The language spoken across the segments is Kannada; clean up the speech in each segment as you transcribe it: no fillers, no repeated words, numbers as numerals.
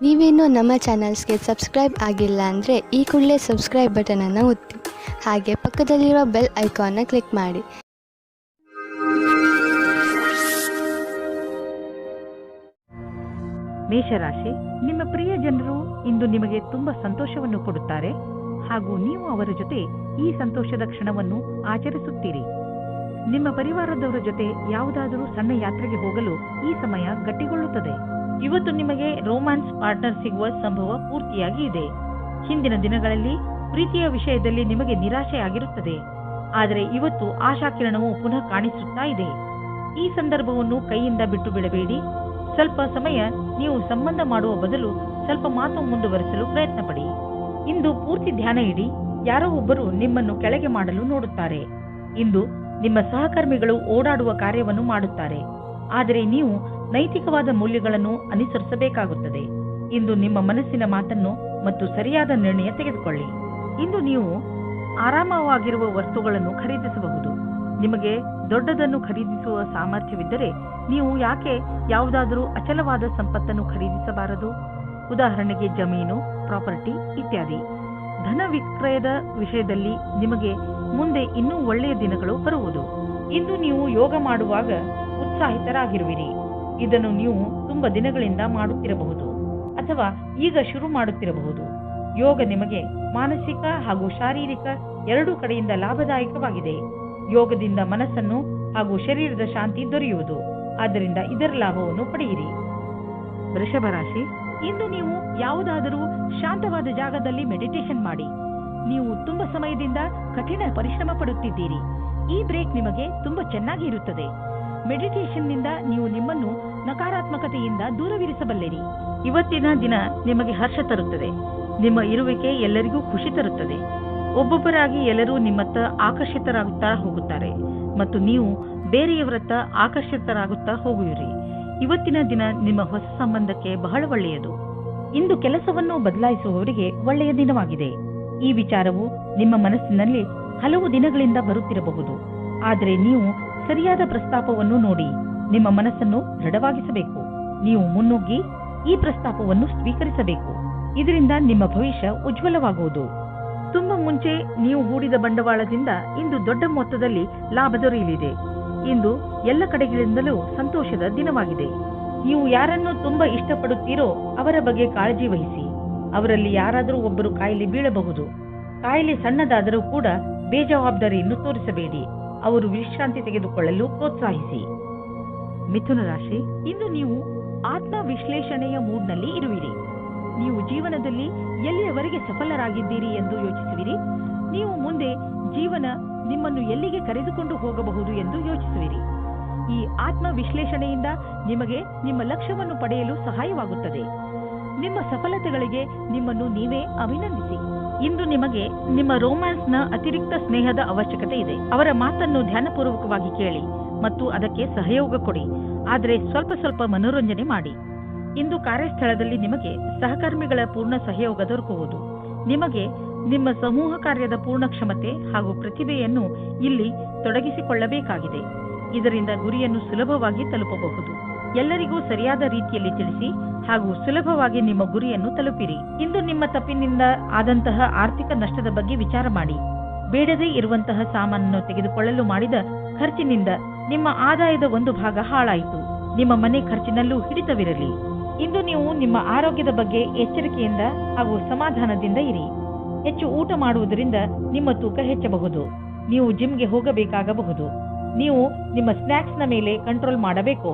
ನೀವೇನೂ ನಮ್ಮ ಚಾನಲ್ಸ್ಗೆ ಸಬ್ಸ್ಕ್ರೈಬ್ ಆಗಿಲ್ಲ ಅಂದರೆ ಈ ಕೂಡಲೇ ಸಬ್ಸ್ಕ್ರೈಬ್ ಬಟನನ್ನು ಒತ್ತಿ ಹಾಗೆ ಪಕ್ಕದಲ್ಲಿರುವ ಬೆಲ್ ಐಕಾನ್ನ ಕ್ಲಿಕ್ ಮಾಡಿ. ಮೇಷರಾಶಿ, ನಿಮ್ಮ ಪ್ರಿಯ ಜನರು ಇಂದು ನಿಮಗೆ ತುಂಬಾ ಸಂತೋಷವನ್ನು ಕೊಡುತ್ತಾರೆ ಹಾಗೂ ನೀವು ಅವರ ಜೊತೆ ಈ ಸಂತೋಷದ ಕ್ಷಣವನ್ನು ಆಚರಿಸುತ್ತೀರಿ. ನಿಮ್ಮ ಪರಿವಾರದವರ ಜೊತೆ ಯಾವುದಾದರೂ ಸಣ್ಣ ಯಾತ್ರೆಗೆ ಹೋಗಲು ಈ ಸಮಯ ಗಟ್ಟಿಗೊಳ್ಳುತ್ತದೆ. ಇವತ್ತು ನಿಮಗೆ ರೋಮ್ಯಾನ್ಸ್ ಪಾರ್ಟ್ನರ್ ಸಿಗುವ ಸಂಭವ ಪೂರ್ತಿಯಾಗಿ ಇದೆ. ಹಿಂದಿನ ದಿನಗಳಲ್ಲಿ ಪ್ರೀತಿಯ ವಿಷಯದಲ್ಲಿ ನಿಮಗೆ ನಿರಾಶೆ ಆಗಿರುತ್ತದೆ, ಆದರೆ ಇವತ್ತು ಆಶಾಕಿರಣವು ಪುನಃ ಕಾಣಿಸುತ್ತಾ ಇದೆ. ಈ ಸಂದರ್ಭವನ್ನು ಕೈಯಿಂದ ಬಿಟ್ಟು ಬಿಡಬೇಡಿ. ಸ್ವಲ್ಪ ಸಮಯ ನೀವು ಸಂಬಂಧ ಮಾಡುವ ಬದಲು ಸ್ವಲ್ಪ ಮಾತು ಮುಂದುವರಿಸಲು ಪ್ರಯತ್ನ ಪಡಿ. ಇಂದು ಪೂರ್ತಿ ಧ್ಯಾನ ಇಡಿ. ಯಾರೋ ಒಬ್ಬರು ನಿಮ್ಮನ್ನು ಕೆಳಗೆ ಮಾಡಲು ನೋಡುತ್ತಾರೆ. ಇಂದು ನಿಮ್ಮ ಸಹಕರ್ಮಿಗಳು ಓಡಾಡುವ ಕಾರ್ಯವನ್ನು ಮಾಡುತ್ತಾರೆ, ಆದರೆ ನೀವು ನೈತಿಕವಾದ ಮೌಲ್ಯಗಳನ್ನು ಅನುಸರಿಸಬೇಕಾಗುತ್ತದೆ. ಇಂದು ನಿಮ್ಮ ಮನಸ್ಸಿನ ಮಾತನ್ನು ಮತ್ತು ಸರಿಯಾದ ನಿರ್ಣಯ ತೆಗೆದುಕೊಳ್ಳಿ. ಇಂದು ನೀವು ಆರಾಮವಾಗಿರುವ ವಸ್ತುಗಳನ್ನು ಖರೀದಿಸಬಹುದು. ನಿಮಗೆ ದೊಡ್ಡದನ್ನು ಖರೀದಿಸುವ ಸಾಮರ್ಥ್ಯವಿದ್ದರೆ ನೀವು ಯಾಕೆ ಯಾವುದಾದರೂ ಅಚಲವಾದ ಸಂಪತ್ತನ್ನು ಖರೀದಿಸಬಾರದು? ಉದಾಹರಣೆಗೆ ಜಮೀನು, ಪ್ರಾಪರ್ಟಿ ಇತ್ಯಾದಿ. ಧನ ವಿಕ್ರಯದ ವಿಷಯದಲ್ಲಿ ನಿಮಗೆ ಮುಂದೆ ಇನ್ನೂ ಒಳ್ಳೆಯ ದಿನಗಳು ಬರುವುದು. ಇಂದು ನೀವು ಯೋಗ ಮಾಡುವಾಗ ಉತ್ಸಾಹಿತರಾಗಿರುವಿರಿ. ಇದನ್ನು ನೀವು ತುಂಬಾ ದಿನಗಳಿಂದ ಮಾಡುತ್ತಿರಬಹುದು ಅಥವಾ ಈಗ ಶುರು ಮಾಡುತ್ತಿರಬಹುದು. ಯೋಗ ನಿಮಗೆ ಮಾನಸಿಕ ಹಾಗೂ ಶಾರೀರಿಕ ಎರಡೂ ಕಡೆಯಿಂದ ಲಾಭದಾಯಕವಾಗಿದೆ. ಯೋಗದಿಂದ ಮನಸ್ಸನ್ನು ಹಾಗೂ ಶರೀರದ ಶಾಂತಿ ದೊರೆಯುವುದು. ಆದ್ದರಿಂದ ಇದರ ಲಾಭವನ್ನು ಪಡೆಯಿರಿ. ವೃಷಭ ರಾಶಿ, ಇಂದು ನೀವು ಯಾವುದಾದರೂ ಶಾಂತವಾದ ಜಾಗದಲ್ಲಿ ಮೆಡಿಟೇಷನ್ ಮಾಡಿ. ನೀವು ತುಂಬಾ ಸಮಯದಿಂದ ಕಠಿಣ ಪರಿಶ್ರಮ ಪಡುತ್ತಿದ್ದೀರಿ. ಈ ಬ್ರೇಕ್ ನಿಮಗೆ ತುಂಬಾ ಚೆನ್ನಾಗಿ ಇರುತ್ತದೆ. ಮೆಡಿಟೇಷನ್ನಿಂದ ನೀವು ನಿಮ್ಮನ್ನು ನಕಾರಾತ್ಮಕತೆಯಿಂದ ದೂರವಿರಿಸಬಲ್ಲಿರಿ. ಇವತ್ತಿನ ದಿನ ನಿಮಗೆ ಹರ್ಷ ತರುತ್ತದೆ. ನಿಮ್ಮ ಇರುವಿಕೆ ಎಲ್ಲರಿಗೂ ಖುಷಿ ತರುತ್ತದೆ. ಒಬ್ಬೊಬ್ಬರಾಗಿ ಎಲ್ಲರೂ ನಿಮ್ಮತ್ತ ಆಕರ್ಷಿತರಾಗುತ್ತಾ ಹೋಗುತ್ತಾರೆ ಮತ್ತು ನೀವು ಬೇರೆಯವರತ್ತ ಆಕರ್ಷಿತರಾಗುತ್ತಾ ಹೋಗುವಿರಿ. ಇವತ್ತಿನ ದಿನ ನಿಮ್ಮ ಹೊಸ ಸಂಬಂಧಕ್ಕೆ ಬಹಳ ಒಳ್ಳೆಯದು. ಇಂದು ಕೆಲಸವನ್ನು ಬದಲಾಯಿಸುವವರಿಗೆ ಒಳ್ಳೆಯ ದಿನವಾಗಿದೆ. ಈ ವಿಚಾರವು ನಿಮ್ಮ ಮನಸ್ಸಿನಲ್ಲಿ ಹಲವು ದಿನಗಳಿಂದ ಬರುತ್ತಿರಬಹುದು, ಆದರೆ ನೀವು ಸರಿಯಾದ ಪ್ರಸ್ತಾಪವನ್ನು ನೋಡಿ ನಿಮ್ಮ ಮನಸ್ಸನ್ನು ದೃಢವಾಗಿಸಬೇಕು. ನೀವು ಮುನ್ನುಗ್ಗಿ ಈ ಪ್ರಸ್ತಾಪವನ್ನು ಸ್ವೀಕರಿಸಬೇಕು. ಇದರಿಂದ ನಿಮ್ಮ ಭವಿಷ್ಯ ಉಜ್ವಲವಾಗುವುದು. ತುಂಬಾ ಮುಂಚೆ ನೀವು ಹೂಡಿದ ಬಂಡವಾಳದಿಂದ ಇಂದು ದೊಡ್ಡ ಮೊತ್ತದಲ್ಲಿ ಲಾಭ ದೊರೆಯಲಿದೆ. ಇಂದು ಎಲ್ಲ ಕಡೆಗಳಿಂದಲೂ ಸಂತೋಷದ ದಿನವಾಗಿದೆ. ನೀವು ಯಾರನ್ನು ತುಂಬಾ ಇಷ್ಟಪಡುತ್ತೀರೋ ಅವರ ಬಗ್ಗೆ ಕಾಳಜಿ ವಹಿಸಿ. ಅವರಲ್ಲಿ ಯಾರಾದರೂ ಒಬ್ಬರು ಕಾಯಿಲೆ ಬೀಳಬಹುದು. ಕಾಯಿಲೆ ಸಣ್ಣದಾದರೂ ಕೂಡ ಬೇಜವಾಬ್ದಾರಿಯನ್ನು ತೋರಿಸಬೇಡಿ. ಅವರು ವಿಶ್ರಾಂತಿ ತೆಗೆದುಕೊಳ್ಳಲು ಪ್ರೋತ್ಸಾಹಿಸಿ. ಮಿಥುನ ರಾಶಿ, ಇಂದು ನೀವು ಆತ್ಮ ವಿಶ್ಲೇಷಣೆಯ ಮೂಡ್ನಲ್ಲಿ ಇರುವಿರಿ. ನೀವು ಜೀವನದಲ್ಲಿ ಎಲ್ಲಿಯವರೆಗೆ ಸಫಲರಾಗಿದ್ದೀರಿ ಎಂದು ಯೋಚಿಸುವಿರಿ. ನೀವು ಮುಂದೆ ಜೀವನ ನಿಮ್ಮನ್ನು ಎಲ್ಲಿಗೆ ಕರೆದುಕೊಂಡು ಹೋಗಬಹುದು ಎಂದು ಯೋಚಿಸುವಿರಿ. ಈ ಆತ್ಮ ವಿಶ್ಲೇಷಣೆಯಿಂದ ನಿಮಗೆ ನಿಮ್ಮ ಲಕ್ಷ್ಯವನ್ನು ಪಡೆಯಲು ಸಹಾಯವಾಗುತ್ತದೆ. ನಿಮ್ಮ ಸಫಲತೆಗಳಿಗೆ ನಿಮ್ಮನ್ನು ನೀವೇ ಅಭಿನಂದಿಸಿ. ಇಂದು ನಿಮಗೆ ನಿಮ್ಮ ರೋಮ್ಯಾನ್ಸ್ನ ಅತಿರಿಕ್ತ ಸ್ನೇಹದ ಅವಶ್ಯಕತೆ ಇದೆ. ಅವರ ಮಾತನ್ನು ಧ್ಯಾನಪೂರ್ವಕವಾಗಿ ಕೇಳಿ ಮತ್ತು ಅದಕ್ಕೆ ಸಹಯೋಗ ಕೊಡಿ, ಆದರೆ ಸ್ವಲ್ಪ ಸ್ವಲ್ಪ ಮನೋರಂಜನೆ ಮಾಡಿ. ಇಂದು ಕಾರ್ಯಸ್ಥಳದಲ್ಲಿ ನಿಮಗೆ ಸಹಕರ್ಮಿಗಳ ಪೂರ್ಣ ಸಹಯೋಗ ದೊರಕುವುದು. ನಿಮಗೆ ನಿಮ್ಮ ಸಮೂಹ ಕಾರ್ಯದ ಪೂರ್ಣ ಕ್ಷಮತೆ ಹಾಗೂ ಪ್ರತಿಭೆಯನ್ನು ಇಲ್ಲಿ ತೊಡಗಿಸಿಕೊಳ್ಳಬೇಕಾಗಿದೆ. ಇದರಿಂದ ಗುರಿಯನ್ನು ಸುಲಭವಾಗಿ ತಲುಪಬಹುದು. ಎಲ್ಲರಿಗೂ ಸರಿಯಾದ ರೀತಿಯಲ್ಲಿ ತಿಳಿಸಿ ಹಾಗೂ ಸುಲಭವಾಗಿ ನಿಮ್ಮ ಗುರಿಯನ್ನು ತಲುಪಿರಿ. ಇಂದು ನಿಮ್ಮ ತಪ್ಪಿನಿಂದ ಆದಂತಹ ಆರ್ಥಿಕ ನಷ್ಟದ ಬಗ್ಗೆ ವಿಚಾರ ಮಾಡಿ. ಬೇಡದೇ ಇರುವಂತಹ ಸಾಮಾನನ್ನು ತೆಗೆದುಕೊಳ್ಳಲು ಮಾಡಿದ ಖರ್ಚಿನಿಂದ ನಿಮ್ಮ ಆದಾಯದ ಒಂದು ಭಾಗ ಹಾಳಾಯಿತು. ನಿಮ್ಮ ಮನೆ ಖರ್ಚಿನಲ್ಲೂ ಹಿಡಿತವಿರಲಿ. ಇಂದು ನೀವು ನಿಮ್ಮ ಆರೋಗ್ಯದ ಬಗ್ಗೆ ಎಚ್ಚರಿಕೆಯಿಂದ ಹಾಗೂ ಸಮಾಧಾನದಿಂದ ಇರಿ. ಹೆಚ್ಚು ಊಟ ಮಾಡುವುದರಿಂದ ನಿಮ್ಮ ತೂಕ ಹೆಚ್ಚಬಹುದು. ನೀವು ಜಿಮ್ಗೆ ಹೋಗಬೇಕಾಗಬಹುದು. ನೀವು ನಿಮ್ಮ ಸ್ನ್ಯಾಕ್ಸ್ನ ಮೇಲೆ ಕಂಟ್ರೋಲ್ ಮಾಡಬೇಕು.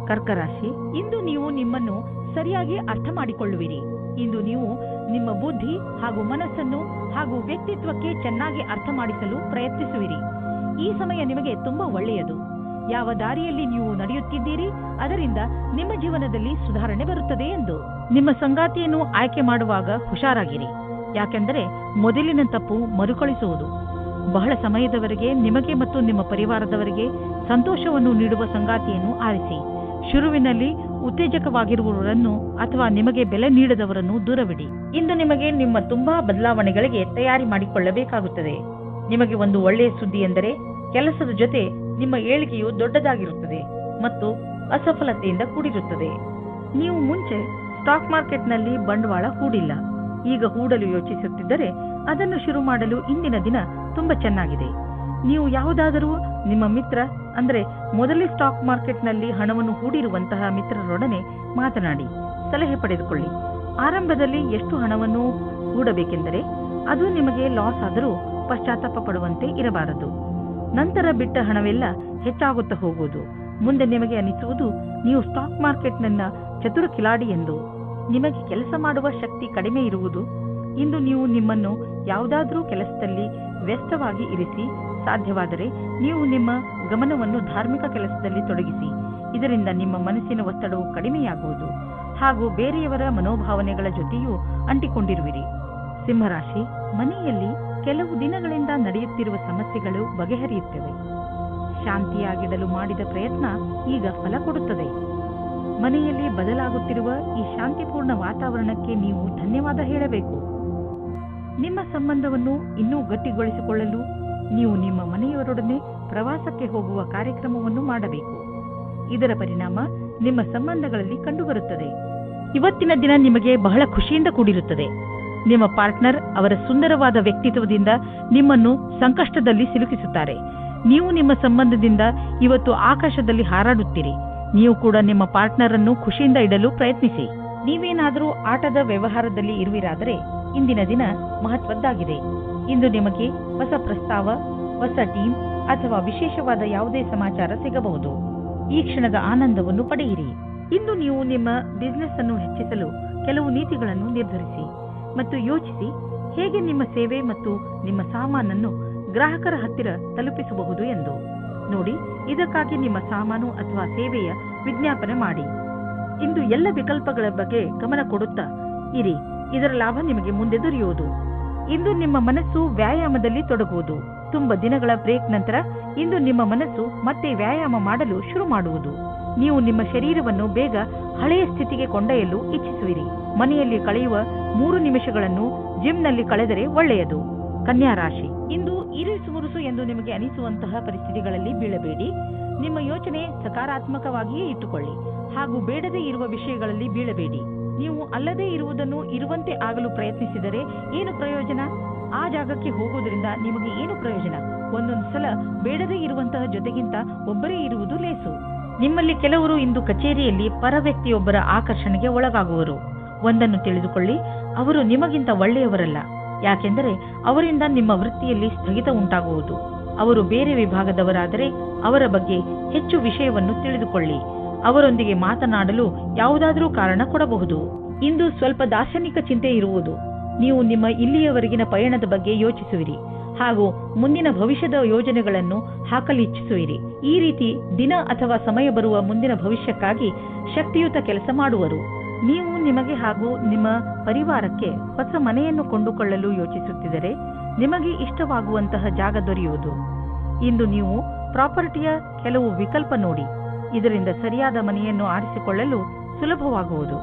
ಕರ್ಕ ರಾಶಿ, ಇಂದು ನೀವು ನಿಮ್ಮನ್ನು ಸರಿಯಾಗಿ ಅರ್ಥ ಮಾಡಿಕೊಳ್ಳುವಿರಿ. ಇಂದು ನೀವು ನಿಮ್ಮ ಬುದ್ಧಿ ಹಾಗೂ ಮನಸ್ಸನ್ನು ಹಾಗೂ ವ್ಯಕ್ತಿತ್ವಕ್ಕೆ ಚೆನ್ನಾಗಿ ಅರ್ಥ ಮಾಡಿಸಲು ಪ್ರಯತ್ನಿಸುವಿರಿ. ಈ ಸಮಯ ನಿಮಗೆ ತುಂಬಾ ಒಳ್ಳೆಯದು. ಯಾವ ದಾರಿಯಲ್ಲಿ ನೀವು ನಡೆಯುತ್ತಿದ್ದೀರಿ ಅದರಿಂದ ನಿಮ್ಮ ಜೀವನದಲ್ಲಿ ಸುಧಾರಣೆ ಬರುತ್ತದೆ ಎಂದು. ನಿಮ್ಮ ಸಂಗಾತಿಯನ್ನು ಆಯ್ಕೆ ಮಾಡುವಾಗ ಹುಷಾರಾಗಿರಿ, ಯಾಕೆಂದರೆ ಮೊದಲಿನ ತಪ್ಪು ಮರುಕಳಿಸುವುದು. ಬಹಳ ಸಮಯದವರೆಗೆ ನಿಮಗೆ ಮತ್ತು ನಿಮ್ಮ ಪರಿವಾರದವರಿಗೆ ಸಂತೋಷವನ್ನು ನೀಡುವ ಸಂಗಾತಿಯನ್ನು ಆರಿಸಿ. ಶುರುವಿನಲ್ಲಿ ಉತ್ತೇಜಕವಾಗಿರುವವರನ್ನು ಅಥವಾ ನಿಮಗೆ ಬೆಲೆ ನೀಡದವರನ್ನು ದೂರವಿಡಿ. ಇಂದು ನಿಮಗೆ ನಿಮ್ಮ ತುಂಬಾ ಬದಲಾವಣೆಗಳಿಗೆ ತಯಾರಿ ಮಾಡಿಕೊಳ್ಳಬೇಕಾಗುತ್ತದೆ. ನಿಮಗೆ ಒಂದು ಒಳ್ಳೆಯ ಸುದ್ದಿ ಎಂದರೆ ಕೆಲಸದ ಜೊತೆ ನಿಮ್ಮ ಏಳಿಗೆಯು ದೊಡ್ಡದಾಗಿರುತ್ತದೆ ಮತ್ತು ಅಸಫಲತೆಯಿಂದ ಕೂಡಿರುತ್ತದೆ. ನೀವು ಮುಂಚೆ ಸ್ಟಾಕ್ ಮಾರ್ಕೆಟ್ನಲ್ಲಿ ಬಂಡವಾಳ ಹೂಡಿಲ್ಲ, ಈಗ ಹೂಡಲು ಯೋಚಿಸುತ್ತಿದ್ದರೆ ಅದನ್ನು ಶುರು ಮಾಡಲು ಇಂದಿನ ದಿನ ತುಂಬಾ ಚೆನ್ನಾಗಿದೆ. ನೀವು ಯಾವುದಾದರೂ ನಿಮ್ಮ ಮಿತ್ರ ಅಂದ್ರೆ ಮೊದಲೇ ಸ್ಟಾಕ್ ಮಾರ್ಕೆಟ್ನಲ್ಲಿ ಹಣವನ್ನು ಹೂಡಿರುವಂತಹ ಮಿತ್ರರೊಡನೆ ಮಾತನಾಡಿ ಸಲಹೆ ಪಡೆದುಕೊಳ್ಳಿ. ಆರಂಭದಲ್ಲಿ ಎಷ್ಟು ಹಣವನ್ನು ಹೂಡಬೇಕೆಂದರೆ ಅದು ನಿಮಗೆ ಲಾಸ್ ಆದರೂ ಪಶ್ಚಾತ್ತಾಪ ಪಡುವಂತೆ ಇರಬಾರದು. ನಂತರ ಬಿಟ್ಟ ಹಣವೆಲ್ಲ ಹೆಚ್ಚಾಗುತ್ತಾ ಹೋಗುವುದು. ಮುಂದೆ ನಿಮಗೆ ಅನಿಸುವುದು ನೀವು ಸ್ಟಾಕ್ ಮಾರ್ಕೆಟ್ನ ಚತುರ ಕಿಲಾಡಿ ಎಂದು. ನಿಮಗೆ ಕೆಲಸ ಮಾಡುವ ಶಕ್ತಿ ಕಡಿಮೆ ಇರುವುದು. ಇಂದು ನೀವು ನಿಮ್ಮನ್ನು ಯಾವುದಾದ್ರೂ ಕೆಲಸದಲ್ಲಿ ವ್ಯಸ್ತವಾಗಿ ಇರಿಸಿ, ಸಾಧ್ಯವಾದರೆ ನೀವು ನಿಮ್ಮ ಗಮನವನ್ನು ಧಾರ್ಮಿಕ ಕೆಲಸದಲ್ಲಿ ತೊಡಗಿಸಿ. ಇದರಿಂದ ನಿಮ್ಮ ಮನಸ್ಸಿನ ಒತ್ತಡವು ಕಡಿಮೆಯಾಗುವುದು ಹಾಗೂ ಬೇರೆಯವರ ಮನೋಭಾವನೆಗಳ ಜೊತೆಯೂ ಅಂಟಿಕೊಂಡಿರುವಿರಿ. ಸಿಂಹರಾಶಿ, ಮನೆಯಲ್ಲಿ ಕೆಲವು ದಿನಗಳಿಂದ ನಡೆಯುತ್ತಿರುವ ಸಮಸ್ಯೆಗಳು ಬಗೆಹರಿಯುತ್ತವೆ. ಶಾಂತಿಯಾಗಿಡಲು ಮಾಡಿದ ಪ್ರಯತ್ನ ಈಗ ಫಲ ಕೊಡುತ್ತದೆ. ಮನೆಯಲ್ಲಿ ಬದಲಾಗುತ್ತಿರುವ ಈ ಶಾಂತಿಪೂರ್ಣ ವಾತಾವರಣಕ್ಕೆ ನೀವು ಧನ್ಯವಾದ ಹೇಳಬೇಕು. ನಿಮ್ಮ ಸಂಬಂಧವನ್ನು ಇನ್ನೂ ಗಟ್ಟಿಗೊಳಿಸಿಕೊಳ್ಳಲು ನೀವು ನಿಮ್ಮ ಮನೆಯವರೊಡನೆ ಪ್ರವಾಸಕ್ಕೆ ಹೋಗುವ ಕಾರ್ಯಕ್ರಮವನ್ನು ಮಾಡಬೇಕು. ಇದರ ಪರಿಣಾಮ ನಿಮ್ಮ ಸಂಬಂಧಗಳಲ್ಲಿ ಕಂಡುಬರುತ್ತದೆ. ಇವತ್ತಿನ ದಿನ ನಿಮಗೆ ಬಹಳ ಖುಷಿಯಿಂದ ಕೂಡಿರುತ್ತದೆ. ನಿಮ್ಮ ಪಾರ್ಟ್ನರ್ ಅವರ ಸುಂದರವಾದ ವ್ಯಕ್ತಿತ್ವದಿಂದ ನಿಮ್ಮನ್ನು ಸಂಕಷ್ಟದಲ್ಲಿ ಸಿಲುಕಿಸುತ್ತಾರೆ. ನೀವು ನಿಮ್ಮ ಸಂಬಂಧದಿಂದ ಇವತ್ತು ಆಕಾಶದಲ್ಲಿ ಹಾರಾಡುತ್ತೀರಿ. ನೀವು ಕೂಡ ನಿಮ್ಮ ಪಾರ್ಟ್ನರ್ ಅನ್ನು ಖುಷಿಯಿಂದ ಇಡಲು ಪ್ರಯತ್ನಿಸಿ. ನೀವೇನಾದರೂ ಆಟದ ವ್ಯವಹಾರದಲ್ಲಿ ಇರುವಿರಾದರೆ ಇಂದಿನ ದಿನ ಮಹತ್ವದ್ದಾಗಿದೆ. ಇಂದು ನಿಮಗೆ ಹೊಸ ಪ್ರಸ್ತಾವ, ಹೊಸ ಟೀಮ್ ಅಥವಾ ವಿಶೇಷವಾದ ಯಾವುದೇ ಸಮಾಚಾರ ಸಿಗಬಹುದು. ಈ ಕ್ಷಣದ ಆನಂದವನ್ನು ಪಡೆಯಿರಿ. ಇಂದು ನೀವು ನಿಮ್ಮ ಬಿಸಿನೆಸ್ ಅನ್ನು ಹೆಚ್ಚಿಸಲು ಕೆಲವು ನೀತಿಗಳನ್ನು ನಿರ್ಧರಿಸಿ ಮತ್ತು ಯೋಚಿಸಿ ಹೇಗೆ ನಿಮ್ಮ ಸೇವೆ ಮತ್ತು ನಿಮ್ಮ ಸಾಮಾನನ್ನು ಗ್ರಾಹಕರ ಹತ್ತಿರ ತಲುಪಿಸಬಹುದು ಎಂದು ನೋಡಿ. ಇದಕ್ಕಾಗಿ ನಿಮ್ಮ ಸಾಮಾನು ಅಥವಾ ಸೇವೆಯ ವಿಜ್ಞಾಪನೆ ಮಾಡಿ. ಇಂದು ಎಲ್ಲ ವಿಕಲ್ಪಗಳ ಬಗ್ಗೆ ಗಮನ ಕೊಡುತ್ತಾ ಇರಿ. ಇದರ ಲಾಭ ನಿಮಗೆ ಮುಂದೆ ದೊರೆಯುವುದು. ಇಂದು ನಿಮ್ಮ ಮನಸ್ಸು ವ್ಯಾಯಾಮದಲ್ಲಿ ತೊಡಗುವುದು. ತುಂಬ ದಿನಗಳ ಬ್ರೇಕ್ ನಂತರ ಇಂದು ನಿಮ್ಮ ಮನಸ್ಸು ಮತ್ತೆ ವ್ಯಾಯಾಮ ಮಾಡಲು ಶುರು ಮಾಡುವುದು. ನೀವು ನಿಮ್ಮ ಶರೀರವನ್ನು ಬೇಗ ಹಳೆಯ ಸ್ಥಿತಿಗೆ ಕೊಂಡೊಯ್ಯಲು ಇಚ್ಛಿಸುವಿರಿ. ಮನೆಯಲ್ಲಿ ಕಳೆಯುವ 3 ನಿಮಿಷಗಳನ್ನು ಜಿಮ್ನಲ್ಲಿ ಕಳೆದರೆ ಒಳ್ಳೆಯದು. ಕನ್ಯಾ ರಾಶಿ, ಇಂದು ಇರಿಸು ಮುರುಸು ಎಂದು ನಿಮಗೆ ಅನಿಸುವಂತಹ ಪರಿಸ್ಥಿತಿಗಳಲ್ಲಿ ಬೀಳಬೇಡಿ. ನಿಮ್ಮ ಯೋಚನೆ ಸಕಾರಾತ್ಮಕವಾಗಿಯೇ ಇಟ್ಟುಕೊಳ್ಳಿ ಹಾಗೂ ಬೇಡದೇ ಇರುವ ವಿಷಯಗಳಲ್ಲಿ ಬೀಳಬೇಡಿ. ನೀವು ಅಲ್ಲದೇ ಇರುವುದನ್ನು ಇರುವಂತೆ ಆಗಲು ಪ್ರಯತ್ನಿಸಿದರೆ ಏನು ಪ್ರಯೋಜನ? ಆ ಜಾಗಕ್ಕೆ ಹೋಗುವುದರಿಂದ ನಿಮಗೆ ಏನು ಪ್ರಯೋಜನ? ಒಂದೊಂದು ಸಲ ಬೇಡದೇ ಇರುವಂತಹ ಜೊತೆಗಿಂತ ಒಬ್ಬರೇ ಇರುವುದು ಲೇಸು. ನಿಮ್ಮಲ್ಲಿ ಕೆಲವರು ಇಂದು ಕಚೇರಿಯಲ್ಲಿ ಪರ ವ್ಯಕ್ತಿಯೊಬ್ಬರ ಆಕರ್ಷಣೆಗೆ ಒಳಗಾಗುವರು. ಒಂದನ್ನು ತಿಳಿದುಕೊಳ್ಳಿ, ಅವರು ನಿಮಗಿಂತ ಒಳ್ಳೆಯವರಲ್ಲ. ಯಾಕೆಂದರೆ ಅವರಿಂದ ನಿಮ್ಮ ವೃತ್ತಿಯಲ್ಲಿ ಸ್ಥಗಿತ ಉಂಟಾಗುವುದು. ಅವರು ಬೇರೆ ವಿಭಾಗದವರಾದರೆ ಅವರ ಬಗ್ಗೆ ಹೆಚ್ಚು ವಿಷಯವನ್ನು ತಿಳಿದುಕೊಳ್ಳಿ. ಅವರೊಂದಿಗೆ ಮಾತನಾಡಲು ಯಾವುದಾದರೂ ಕಾರಣ ಕೊಡಬಹುದು. ಇಂದು ಸ್ವಲ್ಪ ದಾರ್ಶನಿಕ ಚಿಂತೆ ಇರುವುದು. ನೀವು ನಿಮ್ಮ ಇಲ್ಲಿಯವರೆಗಿನ ಪಯಣದ ಬಗ್ಗೆ ಯೋಚಿಸುವಿರಿ ಹಾಗೂ ಮುಂದಿನ ಭವಿಷ್ಯದ ಯೋಜನೆಗಳನ್ನು ಹಾಕಲಿಚ್ಛಿಸುವಿರಿ. ಈ ರೀತಿ ದಿನ ಅಥವಾ ಸಮಯ ಬರುವ ಮುಂದಿನ ಭವಿಷ್ಯಕ್ಕಾಗಿ ಶಕ್ತಿಯುತ ಕೆಲಸ ಮಾಡುವರು. ನೀವು ನಿಮಗೆ ಹಾಗೂ ನಿಮ್ಮ ಪರಿವಾರಕ್ಕೆ ಹೊಸ ಮನೆಯನ್ನು ಕೊಂಡುಕೊಳ್ಳಲು ಯೋಚಿಸುತ್ತಿದ್ದರೆ ನಿಮಗೆ ಇಷ್ಟವಾಗುವಂತಹ ಜಾಗ ದೊರೆಯುವುದು. ಇಂದು ನೀವು ಪ್ರಾಪರ್ಟಿಯ ಕೆಲವು ವಿಕಲ್ಪ ನೋಡಿ. ಇದರಿಂದ ಸರಿಯಾದ ಮನೆಯನ್ನು ಆರಿಸಿಕೊಳ್ಳಲು ಸುಲಭವಾಗುವುದು.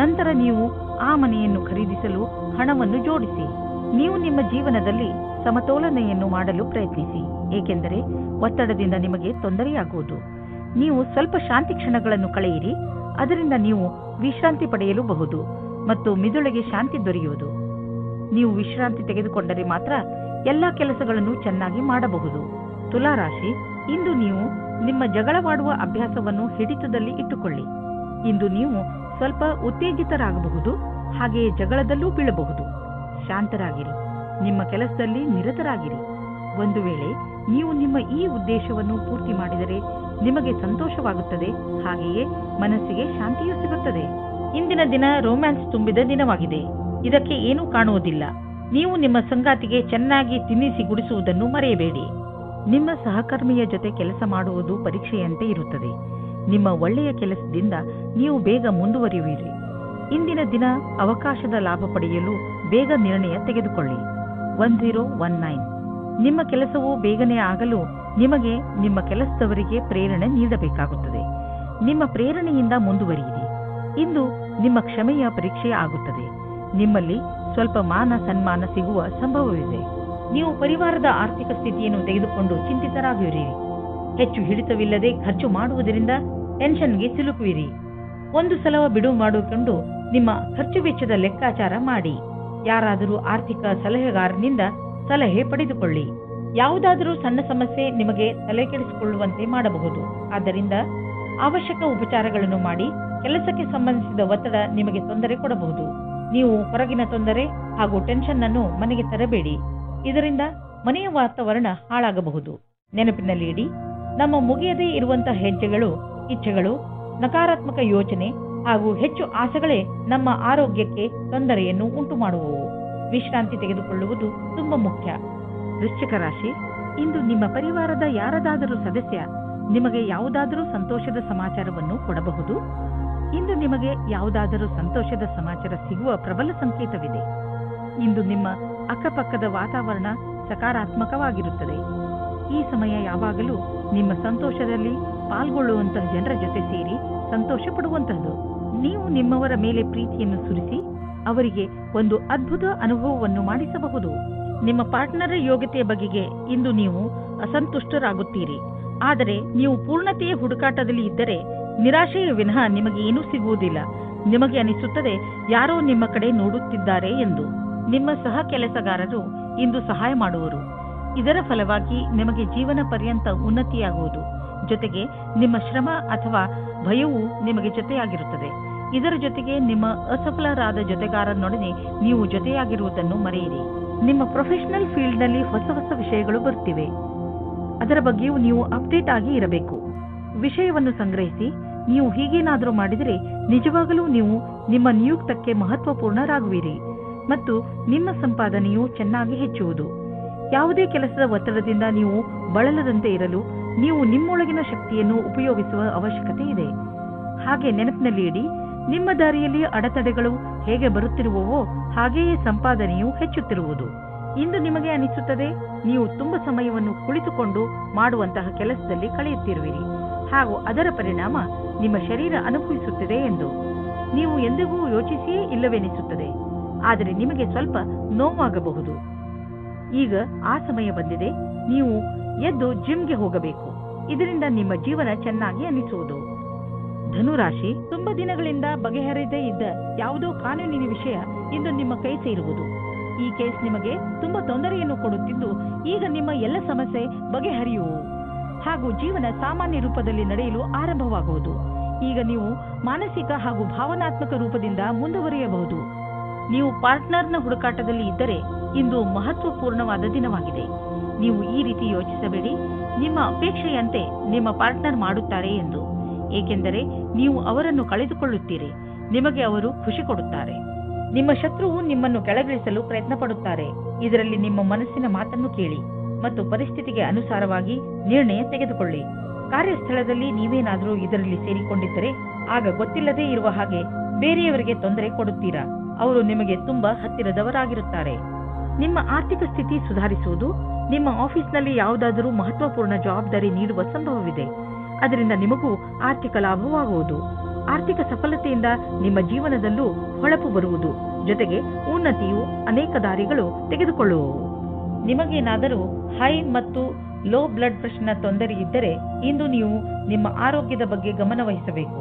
ನಂತರ ನೀವು ಆ ಮನೆಯನ್ನು ಖರೀದಿಸಲು ಹಣವನ್ನು ಜೋಡಿಸಿ. ನೀವು ನಿಮ್ಮ ಜೀವನದಲ್ಲಿ ಸಮತೋಲನೆಯನ್ನು ಮಾಡಲು ಪ್ರಯತ್ನಿಸಿ, ಏಕೆಂದರೆ ಒತ್ತಡದಿಂದ ನಿಮಗೆ ತೊಂದರೆಯಾಗುವುದು. ನೀವು ಸ್ವಲ್ಪ ಶಾಂತಿ ಕ್ಷಣಗಳನ್ನು ಕಳೆಯಿರಿ. ಅದರಿಂದ ನೀವು ವಿಶ್ರಾಂತಿ ಪಡೆಯಲು ಬಹುದು ಮತ್ತು ಮಿದುಳಿಗೆ ಶಾಂತಿ ದೊರೆಯುವುದು. ನೀವು ವಿಶ್ರಾಂತಿ ತೆಗೆದುಕೊಂಡರೆ ಮಾತ್ರ ಎಲ್ಲಾ ಕೆಲಸಗಳನ್ನು ಚೆನ್ನಾಗಿ ಮಾಡಬಹುದು. ತುಲಾ ರಾಶಿ, ಇಂದು ನೀವು ನಿಮ್ಮ ಜಗಳವಾಡುವ ಅಭ್ಯಾಸವನ್ನು ಹಿಡಿತದಲ್ಲಿ ಇಟ್ಟುಕೊಳ್ಳಿ. ಇಂದು ನೀವು ಸ್ವಲ್ಪ ಉತ್ತೇಜಿತರಾಗಬಹುದು, ಹಾಗೆಯೇ ಜಗಳದಲ್ಲೂ ಬೀಳಬಹುದು. ಶಾಂತರಾಗಿರಿ, ನಿಮ್ಮ ಕೆಲಸದಲ್ಲಿ ನಿರತರಾಗಿರಿ. ಒಂದು ವೇಳೆ ನೀವು ನಿಮ್ಮ ಈ ಉದ್ದೇಶವನ್ನು ಪೂರ್ತಿ ಮಾಡಿದರೆ ನಿಮಗೆ ಸಂತೋಷವಾಗುತ್ತದೆ, ಹಾಗೆಯೇ ಮನಸ್ಸಿಗೆ ಶಾಂತಿಯೂ ಸಿಗುತ್ತದೆ. ಇಂದಿನ ದಿನ ರೊಮ್ಯಾನ್ಸ್ ತುಂಬಿದ ದಿನವಾಗಿದೆ. ಇದಕ್ಕೆ ಏನೂ ಕಾಣುವುದಿಲ್ಲ. ನೀವು ನಿಮ್ಮ ಸಂಗಾತಿಗೆ ಚೆನ್ನಾಗಿ ತಿನ್ನಿಸಿ ಗುಡಿಸುವುದನ್ನು ಮರೆಯಬೇಡಿ. ನಿಮ್ಮ ಸಹಕರ್ಮಿಯ ಜೊತೆ ಕೆಲಸ ಮಾಡುವುದು ಪರೀಕ್ಷೆಯಂತೆ ಇರುತ್ತದೆ. ನಿಮ್ಮ ಒಳ್ಳೆಯ ಕೆಲಸದಿಂದ ನೀವು ಬೇಗ ಮುಂದುವರಿಯುವಿರಿ. ಇಂದಿನ ದಿನ ಅವಕಾಶದ ಲಾಭ ಪಡೆಯಲು ಬೇಗ ನಿರ್ಣಯ ತೆಗೆದುಕೊಳ್ಳಿ. 1019 ನಿಮ್ಮ ಕೆಲಸವು ಬೇಗನೆ ಆಗಲು ನಿಮಗೆ ನಿಮ್ಮ ಕೆಲಸದವರಿಗೆ ಪ್ರೇರಣೆ ನೀಡಬೇಕಾಗುತ್ತದೆ. ನಿಮ್ಮ ಪ್ರೇರಣೆಯಿಂದ ಮುಂದುವರಿಯಿರಿ. ಇಂದು ನಿಮ್ಮ ಕ್ಷಮೆಯ ಪರೀಕ್ಷೆ ಆಗುತ್ತದೆ. ನಿಮ್ಮಲ್ಲಿ ಸ್ವಲ್ಪ ಮಾನ ಸನ್ಮಾನ ಸಿಗುವ ಸಂಭವವಿದೆ. ನೀವು ಪರಿವಾರದ ಆರ್ಥಿಕ ಸ್ಥಿತಿಯನ್ನು ತೆಗೆದುಕೊಂಡು ಚಿಂತಿತರಾಗುವಿರಿ. ಹೆಚ್ಚು ಹಿಡಿತವಿಲ್ಲದೆ ಖರ್ಚು ಮಾಡುವುದರಿಂದ ಟೆನ್ಷನ್ಗೆ ಸಿಲುಕುವಿರಿ. ಒಂದು ಸಲ ಬಿಡುವು ಮಾಡಿಕೊಂಡು ನಿಮ್ಮ ಖರ್ಚು ವೆಚ್ಚದ ಲೆಕ್ಕಾಚಾರ ಮಾಡಿ. ಯಾರಾದರೂ ಆರ್ಥಿಕ ಸಲಹೆಗಾರನಿಂದ ಸಲಹೆ ಪಡೆದುಕೊಳ್ಳಿ. ಯಾವುದಾದರೂ ಸಣ್ಣ ಸಮಸ್ಯೆ ನಿಮಗೆ ತಲೆ ಕೆಡಿಸಿಕೊಳ್ಳುವಂತೆ ಮಾಡಬಹುದು. ಆದ್ದರಿಂದ ಅವಶ್ಯಕ ಉಪಚಾರಗಳನ್ನು ಮಾಡಿ. ಕೆಲಸಕ್ಕೆ ಸಂಬಂಧಿಸಿದ ಒತ್ತಡ ನಿಮಗೆ ತೊಂದರೆ ಕೊಡಬಹುದು. ನೀವು ಹೊರಗಿನ ತೊಂದರೆ ಹಾಗೂ ಟೆನ್ಷನ್ ಅನ್ನು ಮನೆಗೆ ತರಬೇಡಿ. ಇದರಿಂದ ಮನೆಯ ವಾತಾವರಣ ಹಾಳಾಗಬಹುದು. ನೆನಪಿನಲ್ಲಿಡಿ, ನಮ್ಮ ಮುಗಿಯದೇ ಇರುವಂತಹ ಹೆಜ್ಜೆಗಳು, ಇಚ್ಛೆಗಳು, ನಕಾರಾತ್ಮಕ ಯೋಚನೆ ಹಾಗೂ ಹೆಚ್ಚು ಆಸೆಗಳೇ ನಮ್ಮ ಆರೋಗ್ಯಕ್ಕೆ ತೊಂದರೆಯನ್ನು ಉಂಟು ಮಾಡುವವು. ವಿಶ್ರಾಂತಿ ತೆಗೆದುಕೊಳ್ಳುವುದು ತುಂಬಾ ಮುಖ್ಯ. ವೃಶ್ಚಿಕ ರಾಶಿ, ಇಂದು ನಿಮ್ಮ ಪರಿವಾರದ ಯಾರದಾದರೂ ಸದಸ್ಯ ನಿಮಗೆ ಯಾವುದಾದರೂ ಸಂತೋಷದ ಸಮಾಚಾರವನ್ನು ಕೊಡಬಹುದು. ಇಂದು ನಿಮಗೆ ಯಾವುದಾದರೂ ಸಂತೋಷದ ಸಮಾಚಾರ ಸಿಗುವ ಪ್ರಬಲ ಸಂಕೇತವಿದೆ. ಇಂದು ನಿಮ್ಮ ಅಕ್ಕಪಕ್ಕದ ವಾತಾವರಣ ಸಕಾರಾತ್ಮಕವಾಗಿರುತ್ತದೆ. ಈ ಸಮಯ ಯಾವಾಗಲೂ ನಿಮ್ಮ ಸಂತೋಷದಲ್ಲಿ ಪಾಲ್ಗೊಳ್ಳುವಂತಹ ಜನರ ಜೊತೆ ಸೇರಿ ಸಂತೋಷ ಪಡುವಂತಹದ್ದು. ನೀವು ನಿಮ್ಮವರ ಮೇಲೆ ಪ್ರೀತಿಯನ್ನು ಸುರಿಸಿ ಅವರಿಗೆ ಒಂದು ಅದ್ಭುತ ಅನುಭವವನ್ನು ಮಾಡಿಸಬಹುದು. ನಿಮ್ಮ ಪಾರ್ಟ್ನರ್ ಯೋಗ್ಯತೆಯ ಬಗೆಗೆ ಇಂದು ನೀವು ಅಸಂತುಷ್ಟರಾಗುತ್ತೀರಿ. ಆದರೆ ನೀವು ಪೂರ್ಣತೆಯ ಹುಡುಕಾಟದಲ್ಲಿ ಇದ್ದರೆ ನಿರಾಶೆಯ ವಿನಃ ನಿಮಗೆ ಏನೂ ಸಿಗುವುದಿಲ್ಲ. ನಿಮಗೆ ಅನಿಸುತ್ತದೆ ಯಾರೋ ನಿಮ್ಮ ಕಡೆ ನೋಡುತ್ತಿದ್ದಾರೆ ಎಂದು. ನಿಮ್ಮ ಸಹ ಕೆಲಸಗಾರರು ಇಂದು ಸಹಾಯ ಮಾಡುವರು. ಇದರ ಫಲವಾಗಿ ನಿಮಗೆ ಜೀವನ ಪರ್ಯಂತ ಉನ್ನತಿಯಾಗುವುದು. ಜೊತೆಗೆ ನಿಮ್ಮ ಶ್ರಮ ಅಥವಾ ಭಯವು ನಿಮಗೆ ಜೊತೆಯಾಗಿರುತ್ತದೆ. ಇದರ ಜೊತೆಗೆ ನಿಮ್ಮ ಅಸಫಲರಾದ ಜೊತೆಗಾರನೊಡನೆ ನೀವು ಜೊತೆಯಾಗಿರುವುದನ್ನು ಮರೆಯಿರಿ. ನಿಮ್ಮ ಪ್ರೊಫೆಷನಲ್ ಫೀಲ್ಡ್ನಲ್ಲಿ ಹೊಸ ಹೊಸ ವಿಷಯಗಳು ಬರುತ್ತಿವೆ. ಅದರ ಬಗ್ಗೆಯೂ ನೀವು ಅಪ್ಡೇಟ್ ಆಗಿ ಇರಬೇಕು. ವಿಷಯವನ್ನು ಸಂಗ್ರಹಿಸಿ. ನೀವು ಹೀಗೇನಾದರೂ ಮಾಡಿದರೆ ನಿಜವಾಗಲೂ ನೀವು ನಿಮ್ಮ ನಿಯುಕ್ತಕ್ಕೆ ಮಹತ್ವಪೂರ್ಣರಾಗುವಿರಿ ಮತ್ತು ನಿಮ್ಮ ಸಂಪಾದನೆಯು ಚೆನ್ನಾಗಿ ಹೆಚ್ಚುವುದು. ಯಾವುದೇ ಕೆಲಸದ ಒತ್ತಡದಿಂದ ನೀವು ಬಳಲದಂತೆ ಇರಲು ನೀವು ನಿಮ್ಮೊಳಗಿನ ಶಕ್ತಿಯನ್ನು ಉಪಯೋಗಿಸುವ ಅವಶ್ಯಕತೆ ಇದೆ. ಹಾಗೆ ನೆನಪಿನಲ್ಲಿ ಇಡಿ, ನಿಮ್ಮ ದಾರಿಯಲ್ಲಿ ಅಡೆತಡೆಗಳು ಹೇಗೆ ಬರುತ್ತಿರುವವೋ ಹಾಗೆಯೇ ಸಂಪಾದನೆಯು ಹೆಚ್ಚುತ್ತಿರುವುದು. ಇಂದು ನಿಮಗೆ ಅನಿಸುತ್ತದೆ ನೀವು ತುಂಬ ಸಮಯವನ್ನು ಕುಳಿತುಕೊಂಡು ಮಾಡುವಂತಹ ಕೆಲಸದಲ್ಲಿ ಕಳೆಯುತ್ತಿರುವಿರಿ ಹಾಗೂ ಅದರ ಪರಿಣಾಮ ನಿಮ್ಮ ಶರೀರ ಅನುಭವಿಸುತ್ತಿದೆ ಎಂದು ನೀವು ಎಂದಿಗೂ ಯೋಚಿಸಿಯೇ ಇಲ್ಲವೆನಿಸುತ್ತದೆ. ಆದರೆ ನಿಮಗೆ ಸ್ವಲ್ಪ ನೋವಾಗಬಹುದು. ಈಗ ಆ ಸಮಯ ಬಂದಿದೆ. ನೀವು ಎದ್ದು ಜಿಮ್ಗೆ ಹೋಗಬೇಕು. ಇದರಿಂದ ನಿಮ್ಮ ಜೀವನ ಚೆನ್ನಾಗಿ ಅನಿಸುವುದು. ಧನುರಾಶಿ, ತುಂಬಾ ದಿನಗಳಿಂದ ಬಗೆಹರಿದೇ ಇದ್ದ ಯಾವುದೋ ಕಾನೂನಿನ ವಿಷಯ ಇಂದು ನಿಮ್ಮ ಕೈ ಸೇರುವುದು. ಈ ಕೇಸ್ ನಿಮಗೆ ತುಂಬಾ ತೊಂದರೆಯನ್ನು ಕೊಡುತ್ತಿದ್ದು ಈಗ ನಿಮ್ಮ ಎಲ್ಲ ಸಮಸ್ಯೆ ಬಗೆಹರಿಯುವು ಹಾಗೂ ಜೀವನ ಸಾಮಾನ್ಯ ರೂಪದಲ್ಲಿ ನಡೆಯಲು ಆರಂಭವಾಗುವುದು. ಈಗ ನೀವು ಮಾನಸಿಕ ಹಾಗೂ ಭಾವನಾತ್ಮಕ ರೂಪದಿಂದ ಮುಂದುವರಿಯಬಹುದು. ನೀವು ಪಾರ್ಟ್ನರ್ನ ಹುಡುಕಾಟದಲ್ಲಿ ಇದ್ದರೆ ಇಂದು ಮಹತ್ವಪೂರ್ಣವಾದ ದಿನವಾಗಿದೆ. ನೀವು ಈ ರೀತಿ ಯೋಚಿಸಬೇಡಿ, ನಿಮ್ಮ ಅಪೇಕ್ಷೆಯಂತೆ ನಿಮ್ಮ ಪಾರ್ಟ್ನರ್ ಮಾಡುತ್ತಾರೆ ಎಂದು. ಏಕೆಂದರೆ ನೀವು ಅವರನ್ನು ಕಳೆದುಕೊಳ್ಳುತ್ತೀರಿ. ನಿಮಗೆ ಅವರು ಖುಷಿ ಕೊಡುತ್ತಾರೆ. ನಿಮ್ಮ ಶತ್ರುವು ನಿಮ್ಮನ್ನು ಕೆಳಗಿಳಿಸಲು ಪ್ರಯತ್ನ ಪಡುತ್ತಾರೆ. ಇದರಲ್ಲಿ ನಿಮ್ಮ ಮನಸ್ಸಿನ ಮಾತನ್ನು ಕೇಳಿ ಮತ್ತು ಪರಿಸ್ಥಿತಿಗೆ ಅನುಸಾರವಾಗಿ ನಿರ್ಣಯ ತೆಗೆದುಕೊಳ್ಳಿ. ಕಾರ್ಯಸ್ಥಳದಲ್ಲಿ ನೀವೇನಾದರೂ ಇದರಲ್ಲಿ ಸೇರಿಕೊಂಡಿದ್ದರೆ ಆಗ ಗೊತ್ತಿಲ್ಲದೇ ಇರುವ ಹಾಗೆ ಬೇರೆಯವರಿಗೆ ತೊಂದರೆ ಕೊಡುತ್ತೀರಾ. ಅವರು ನಿಮಗೆ ತುಂಬಾ ಹತ್ತಿರದವರಾಗಿರುತ್ತಾರೆ. ನಿಮ್ಮ ಆರ್ಥಿಕ ಸ್ಥಿತಿ ಸುಧಾರಿಸುವುದು. ನಿಮ್ಮ ಆಫೀಸ್ನಲ್ಲಿ ಯಾವುದಾದರೂ ಮಹತ್ವಪೂರ್ಣ ಜವಾಬ್ದಾರಿ ನೀಡುವ ಸಂಭವವಿದೆ. ಅದರಿಂದ ನಿಮಗೂ ಆರ್ಥಿಕ ಲಾಭವಾಗುವುದು. ಆರ್ಥಿಕ ಸಫಲತೆಯಿಂದ ನಿಮ್ಮ ಜೀವನದಲ್ಲೂ ಹೊಳಪು ಬರುವುದು. ಜೊತೆಗೆ ಉನ್ನತಿಯು ಅನೇಕ ದಾರಿಗಳು ತೆಗೆದುಕೊಳ್ಳುವವು. ನಿಮಗೇನಾದರೂ ಹೈ ಮತ್ತು ಲೋ ಬ್ಲಡ್ ಪ್ರೆಷರ್ನ ತೊಂದರೆ ಇದ್ದರೆ ಇಂದು ನೀವು ನಿಮ್ಮ ಆರೋಗ್ಯದ ಬಗ್ಗೆ ಗಮನ ವಹಿಸಬೇಕು.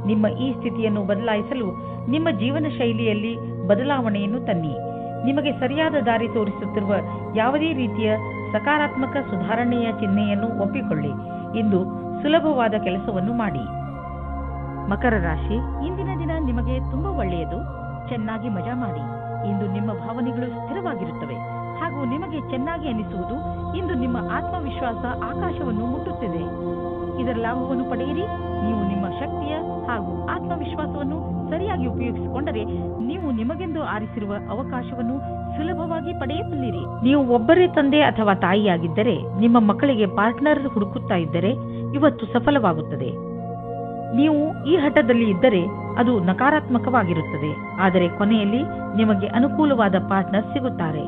ನಿಮ್ಮ ಈ ಸ್ಥಿತಿಯನ್ನು ಬದಲಾಯಿಸಲು ನಿಮ್ಮ ಜೀವನ ಶೈಲಿಯಲ್ಲಿ ಬದಲಾವಣೆಯನ್ನು ತನ್ನಿ. ನಿಮಗೆ ಸರಿಯಾದ ದಾರಿ ತೋರಿಸುತ್ತಿರುವ ಯಾವುದೇ ರೀತಿಯ ಸಕಾರಾತ್ಮಕ ಸುಧಾರಣೆಯ ಚಿಹ್ನೆಯನ್ನು ಒಪ್ಪಿಕೊಳ್ಳಿ. ಇಂದು ಸುಲಭವಾದ ಕೆಲಸವನ್ನು ಮಾಡಿ. ಮಕರ ರಾಶಿ, ಇಂದಿನ ದಿನ ನಿಮಗೆ ತುಂಬಾ ಒಳ್ಳೆಯದು. ಚೆನ್ನಾಗಿ ಮಜಾ ಮಾಡಿ. ಇಂದು ನಿಮ್ಮ ಭಾವನೆಗಳು ಸ್ಥಿರವಾಗಿರುತ್ತವೆ ಹಾಗೂ ನಿಮಗೆ ಚೆನ್ನಾಗಿ ಅನಿಸುವುದು. ಇಂದು ನಿಮ್ಮ ಆತ್ಮವಿಶ್ವಾಸ ಆಕಾಶವನ್ನು ಮುಟ್ಟುತ್ತಿದೆ. ಇದರ ಲಾಭವನ್ನು ಪಡೆಯಿರಿ. ನೀವು ನಿಮ್ಮ ಶಕ್ತಿಯ ಹಾಗೂ ಆತ್ಮವಿಶ್ವಾಸವನ್ನು ಸರಿಯಾಗಿ ಉಪಯೋಗಿಸಿಕೊಂಡರೆ ನೀವು ನಿಮಗೆಂದು ಆರಿಸಿರುವ ಅವಕಾಶವನ್ನು ಸುಲಭವಾಗಿ ಪಡೆಯಬಲ್ಲಿರಿ. ನೀವು ಒಬ್ಬರೇ ತಂದೆ ಅಥವಾ ತಾಯಿಯಾಗಿದ್ದರೆ ನಿಮ್ಮ ಮಕ್ಕಳಿಗೆ ಪಾರ್ಟ್ನರ್ ಹುಡುಕುತ್ತಾ ಇದ್ದರೆ ಇವತ್ತು ಸಫಲವಾಗುತ್ತದೆ. ನೀವು ಈ ಹಠದಲ್ಲಿ ಇದ್ದರೆ ಅದು ನಕಾರಾತ್ಮಕವಾಗಿರುತ್ತದೆ. ಆದರೆ ಕೊನೆಯಲ್ಲಿ ನಿಮಗೆ ಅನುಕೂಲವಾದ ಪಾರ್ಟ್ನರ್ ಸಿಗುತ್ತಾರೆ.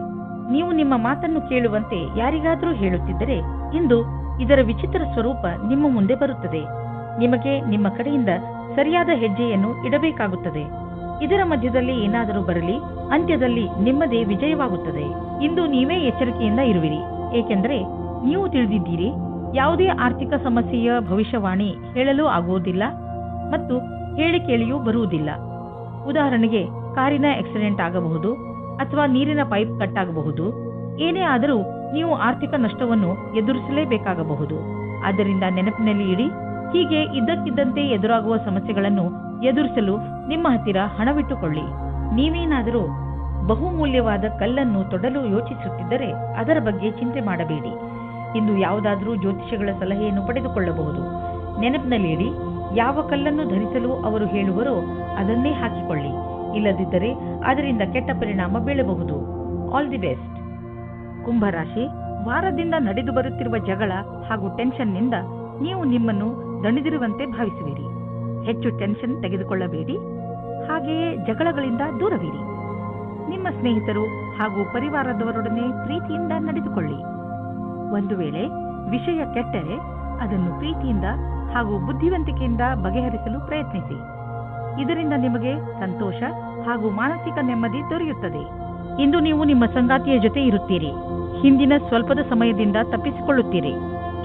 ನೀವು ನಿಮ್ಮ ಮಾತನ್ನು ಕೇಳುವಂತೆ ಯಾರಿಗಾದರೂ ಹೇಳುತ್ತಿದ್ದರೆ ಇಂದು ಇದರ ವಿಚಿತ್ರ ಸ್ವರೂಪ ನಿಮ್ಮ ಮುಂದೆ ಬರುತ್ತದೆ. ನಿಮಗೆ ನಿಮ್ಮ ಕಡೆಯಿಂದ ಸರಿಯಾದ ಹೆಜ್ಜೆಯನ್ನು ಇಡಬೇಕಾಗುತ್ತದೆ. ಇದರ ಮಧ್ಯದಲ್ಲಿ ಏನಾದರೂ ಬರಲಿ, ಅಂತ್ಯದಲ್ಲಿ ನಿಮ್ಮದೇ ವಿಜಯವಾಗುತ್ತದೆ. ಇಂದು ನೀವೇ ಎಚ್ಚರಿಕೆಯಿಂದ ಇರುವಿರಿ. ಏಕೆಂದರೆ ನೀವು ತಿಳಿದಿದ್ದೀರಿ, ಯಾವುದೇ ಆರ್ಥಿಕ ಸಮಸ್ಯೆಯ ಭವಿಷ್ಯವಾಣಿ ಹೇಳಲು ಆಗುವುದಿಲ್ಲ ಮತ್ತು ಹೇಳಿ ಕೇಳಿಯೂ ಬರುವುದಿಲ್ಲ. ಉದಾಹರಣೆಗೆ ಕಾರಿನ ಆಕ್ಸಿಡೆಂಟ್ ಆಗಬಹುದು ಅಥವಾ ನೀರಿನ ಪೈಪ್ ಕಟ್ ಆಗಬಹುದು. ಏನೇ ಆದರೂ ನೀವು ಆರ್ಥಿಕ ನಷ್ಟವನ್ನು ಎದುರಿಸಲೇಬೇಕಾಗಬಹುದು. ಆದ್ದರಿಂದ ನೆನಪಿನಲ್ಲಿ ಇಡಿ, ಹೀಗೆ ಇದ್ದಕ್ಕಿದ್ದಂತೆ ಎದುರಾಗುವ ಸಮಸ್ಯೆಗಳನ್ನು ಎದುರಿಸಲು ನಿಮ್ಮ ಹತ್ತಿರ ಹಣವಿಟ್ಟುಕೊಳ್ಳಿ. ನೀವೇನಾದರೂ ಬಹುಮೂಲ್ಯವಾದ ಕಲ್ಲನ್ನು ತೊಡಲು ಯೋಚಿಸುತ್ತಿದ್ದರೆ ಅದರ ಬಗ್ಗೆ ಚಿಂತೆ ಮಾಡಬೇಡಿ. ಇಂದು ಯಾವುದಾದರೂ ಜ್ಯೋತಿಷಿಗಳ ಸಲಹೆಯನ್ನು ಪಡೆದುಕೊಳ್ಳಬಹುದು. ನೆನಪಿನಲ್ಲಿ ಇಡಿ, ಯಾವ ಕಲ್ಲನ್ನು ಧರಿಸಲು ಅವರು ಹೇಳುವರೋ ಅದನ್ನೇ ಹಾಕಿಕೊಳ್ಳಿ. ಇಲ್ಲದಿದ್ದರೆ ಅದರಿಂದ ಕೆಟ್ಟ ಪರಿಣಾಮ ಬೀಳಬಹುದು. All the best. ಕುಂಭರಾಶಿ, ವಾರದಿಂದ ನಡೆದು ಬರುತ್ತಿರುವ ಜಗಳ ಹಾಗೂ ಟೆನ್ಷನ್ನಿಂದ ನೀವು ನಿಮ್ಮನ್ನು ದಣಿದಿರುವಂತೆ ಭಾವಿಸುವಿರಿ. ಹೆಚ್ಚು ಟೆನ್ಷನ್ ತೆಗೆದುಕೊಳ್ಳಬೇಡಿ. ಹಾಗೆಯೇ ಜಗಳಗಳಿಂದ ದೂರವಿರಿ. ನಿಮ್ಮ ಸ್ನೇಹಿತರು ಹಾಗೂ ಪರಿವಾರದವರೊಡನೆ ಪ್ರೀತಿಯಿಂದ ನಡೆದುಕೊಳ್ಳಿ. ಒಂದು ವೇಳೆ ವಿಷಯ ಕೆಟ್ಟರೆ ಅದನ್ನು ಪ್ರೀತಿಯಿಂದ ಹಾಗೂ ಬುದ್ಧಿವಂತಿಕೆಯಿಂದ ಬಗೆಹರಿಸಲು ಪ್ರಯತ್ನಿಸಿ. ಇದರಿಂದ ನಿಮಗೆ ಸಂತೋಷ ಹಾಗೂ ಮಾನಸಿಕ ನೆಮ್ಮದಿ ದೊರೆಯುತ್ತದೆ. ಇಂದು ನೀವು ನಿಮ್ಮ ಸಂಗಾತಿಯ ಜೊತೆ ಇರುತ್ತೀರಿ. ಹಿಂದಿನ ಸ್ವಲ್ಪದ ಸಮಯದಿಂದ ತಪ್ಪಿಸಿಕೊಳ್ಳುತ್ತೀರಿ.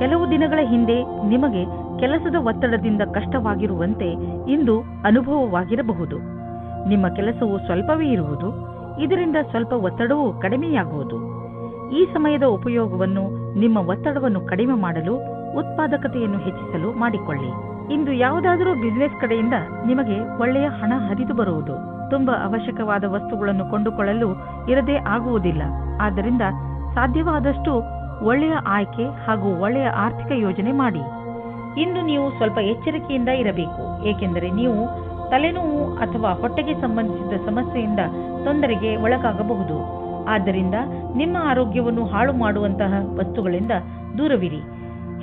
ಕೆಲವು ದಿನಗಳ ಹಿಂದೆ ನಿಮಗೆ ಕೆಲಸದ ಒತ್ತಡದಿಂದ ಕಷ್ಟವಾಗಿರುವಂತೆ ಇಂದು ಅನುಭವವಾಗಿರಬಹುದು. ನಿಮ್ಮ ಕೆಲಸವು ಸ್ವಲ್ಪವೇ ಇರುವುದು. ಇದರಿಂದ ಸ್ವಲ್ಪ ಒತ್ತಡವೂ ಕಡಿಮೆಯಾಗುವುದು. ಈ ಸಮಯದ ಉಪಯೋಗವನ್ನು ನಿಮ್ಮ ಒತ್ತಡವನ್ನು ಕಡಿಮೆ ಮಾಡಲು, ಉತ್ಪಾದಕತೆಯನ್ನು ಹೆಚ್ಚಿಸಲು ಮಾಡಿಕೊಳ್ಳಿ. ಇಂದು ಯಾವುದಾದರೂ ಬಿಸಿನೆಸ್ ಕಡೆಯಿಂದ ನಿಮಗೆ ಒಳ್ಳೆಯ ಹಣ ಹರಿದು ಬರುವುದು. ತುಂಬಾ ಅವಶ್ಯಕವಾದ ವಸ್ತುಗಳನ್ನು ಕೊಂಡುಕೊಳ್ಳಲು ಇರದೇ ಆಗುವುದಿಲ್ಲ. ಆದ್ದರಿಂದ ಸಾಧ್ಯವಾದಷ್ಟು ಒಳ್ಳೆಯ ಆಯ್ಕೆ ಹಾಗೂ ಒಳ್ಳೆಯ ಆರ್ಥಿಕ ಯೋಜನೆ ಮಾಡಿ. ಇಂದು ನೀವು ಸ್ವಲ್ಪ ಎಚ್ಚರಿಕೆಯಿಂದ ಇರಬೇಕು. ಏಕೆಂದರೆ ನೀವು ತಲೆನೋವು ಅಥವಾ ಹೊಟ್ಟೆಗೆ ಸಂಬಂಧಿಸಿದ ಸಮಸ್ಯೆಯಿಂದ ತೊಂದರೆಗೆ ಒಳಗಾಗಬಹುದು. ಆದ್ದರಿಂದ ನಿಮ್ಮ ಆರೋಗ್ಯವನ್ನು ಹಾಳು ಮಾಡುವಂತಹ ವಸ್ತುಗಳಿಂದ ದೂರವಿರಿ.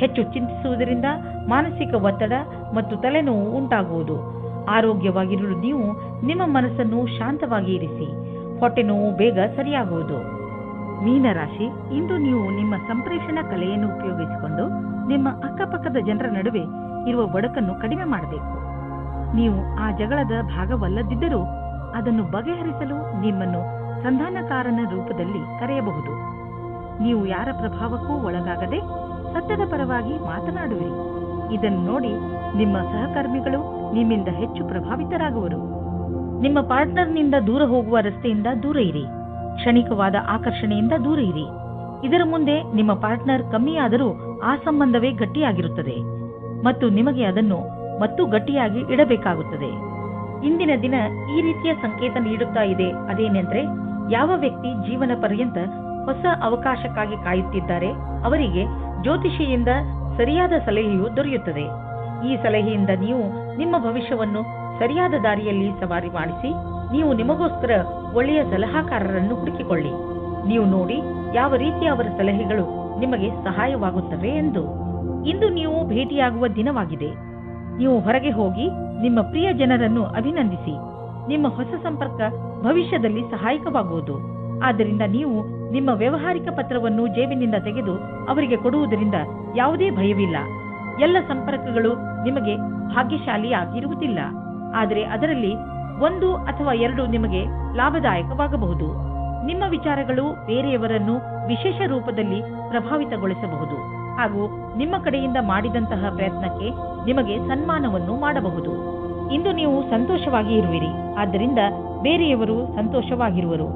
ಹೆಚ್ಚು ಚಿಂತಿಸುವುದರಿಂದ ಮಾನಸಿಕ ಒತ್ತಡ ಮತ್ತು ತಲೆನೋವು ಉಂಟಾಗುವುದು. ಆರೋಗ್ಯವಾಗಿರಲು ನೀವು ನಿಮ್ಮ ಮನಸ್ಸನ್ನು ಶಾಂತವಾಗಿ ಇರಿಸಿ. ಹೊಟ್ಟೆ ನೋವು ಬೇಗ ಸರಿಯಾಗುವುದು. ಮೀನರಾಶಿ, ಇಂದು ನೀವು ನಿಮ್ಮ ಸಂಪ್ರೇಷಣಾ ಕಲೆಯನ್ನು ಉಪಯೋಗಿಸಿಕೊಂಡು ನಿಮ್ಮ ಅಕ್ಕಪಕ್ಕದ ಜನರ ನಡುವೆ ಇರುವ ಒಡಕನ್ನು ಕಡಿಮೆ ಮಾಡಬೇಕು. ನೀವು ಆ ಜಗಳದ ಭಾಗವಲ್ಲದಿದ್ದರೂ ಅದನ್ನು ಬಗೆಹರಿಸಲು ನಿಮ್ಮನ್ನು ಸಂಧಾನಕಾರನ ರೂಪದಲ್ಲಿ ಕರೆಯಬಹುದು. ನೀವು ಯಾರ ಪ್ರಭಾವಕ್ಕೂ ಒಳಗಾಗದೆ ಸತ್ಯದ ಪರವಾಗಿ ಮಾತನಾಡುವಿರಿ. ಇದನ್ನು ನೋಡಿ ನಿಮ್ಮ ಸಹಕರ್ಮಿಗಳು ನಿಮ್ಮಿಂದ ಹೆಚ್ಚು ಪ್ರಭಾವಿತರಾಗುವರು. ನಿಮ್ಮ ಪಾರ್ಟ್ನರ್ನಿಂದ ದೂರ ಹೋಗುವ ರಸ್ತೆಯಿಂದ ದೂರ ಇರಿ. ಕ್ಷಣಿಕವಾದ ಆಕರ್ಷಣೆಯಿಂದ ದೂರ ಇರಿ. ಇದರ ಮುಂದೆ ನಿಮ್ಮ ಪಾರ್ಟ್ನರ್ ಕಮ್ಮಿಯಾದರೂ ಆ ಸಂಬಂಧವೇ ಗಟ್ಟಿಯಾಗಿರುತ್ತದೆ ಮತ್ತು ನಿಮಗೆ ಅದನ್ನು ಮತ್ತು ಗಟ್ಟಿಯಾಗಿ ಇಡಬೇಕಾಗುತ್ತದೆ. ಇಂದಿನ ದಿನ ಈ ರೀತಿಯ ಸಂಕೇತ ನೀಡುತ್ತಾ ಇದೆ. ಅದೇನೆಂದ್ರೆ, ಯಾವ ವ್ಯಕ್ತಿ ಜೀವನ ಪರ್ಯಂತ ಹೊಸ ಅವಕಾಶಕ್ಕಾಗಿ ಕಾಯುತ್ತಿದ್ದಾರೆ ಅವರಿಗೆ ಜ್ಯೋತಿಷಿಯಿಂದ ಸರಿಯಾದ ಸಲಹೆಯು ದೊರೆಯುತ್ತದೆ. ಈ ಸಲಹೆಯಿಂದ ನೀವು ನಿಮ್ಮ ಭವಿಷ್ಯವನ್ನು ಸರಿಯಾದ ದಾರಿಯಲ್ಲಿ ಸವಾರಿ ಮಾಡಿಸಿ ನೀವು ನಿಮಗೋಸ್ಕರ ಒಳ್ಳೆಯ ಸಲಹಾಕಾರರನ್ನು ಹುಡುಕಿಕೊಳ್ಳಿ. ನೀವು ನೋಡಿ ಯಾವ ರೀತಿಯ ಅವರ ಸಲಹೆಗಳು ನಿಮಗೆ ಸಹಾಯವಾಗುತ್ತವೆ ಎಂದು. ಇಂದು ನೀವು ಭೇಟಿಯಾಗುವ ದಿನವಾಗಿದೆ. ನೀವು ಹೊರಗೆ ಹೋಗಿ ನಿಮ್ಮ ಪ್ರಿಯ ಜನರನ್ನು ಅಭಿನಂದಿಸಿ. ನಿಮ್ಮ ಹೊಸ ಸಂಪರ್ಕ ಭವಿಷ್ಯದಲ್ಲಿ ಸಹಾಯಕವಾಗುವುದು. ಆದ್ದರಿಂದ ನೀವು ನಿಮ್ಮ ವ್ಯವಹಾರಿಕ ಪತ್ರವನ್ನು ಜೇಬಿನಿಂದ ತೆಗೆದು ಅವರಿಗೆ ಕೊಡುವುದರಿಂದ ಯಾವುದೇ ಭಯವಿಲ್ಲ. ಎಲ್ಲ ಸಂಪರ್ಕಗಳು ನಿಮಗೆ ಭಾಗ್ಯಶಾಲಿಯಾಗಿರುವುದಿಲ್ಲ, ಆದರೆ ಅದರಲ್ಲಿ 1 ಅಥವಾ 2 ನಿಮಗೆ ಲಾಭದಾಯಕವಾಗಬಹುದು. ನಿಮ್ಮ ವಿಚಾರಗಳು ಬೇರೆಯವರನ್ನು ವಿಶೇಷ ರೂಪದಲ್ಲಿ ಪ್ರಭಾವಿತಗೊಳಿಸಬಹುದು ಹಾಗೂ ನಿಮ್ಮ ಕಡೆಯಿಂದ ಮಾಡಿದಂತಹ ಪ್ರಯತ್ನಕ್ಕೆ ನಿಮಗೆ ಸನ್ಮಾನವನ್ನು ಮಾಡಬಹುದು. ಇಂದು ನೀವು ಸಂತೋಷವಾಗಿ ಇರುವಿರಿ, ಆದ್ದರಿಂದ ಬೇರೆಯವರು ಸಂತೋಷವಾಗಿರುವರು.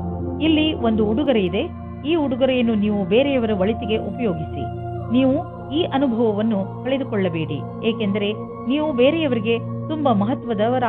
ಇಲ್ಲಿ ಒಂದು ಉಡುಗೊರೆ ಇದೆ. ಈ ಉಡುಗೊರೆಯನ್ನು ನೀವು ಬೇರೆಯವರ ಒಳಿತಿಗೆ ಉಪಯೋಗಿಸಿ. ನೀವು ಈ ಅನುಭವವನ್ನು ಕಳೆದುಕೊಳ್ಳಬೇಡಿ, ಏಕೆಂದರೆ ನೀವು ಬೇರೆಯವರಿಗೆ ತುಂಬಾ ಮಹತ್ವದವರ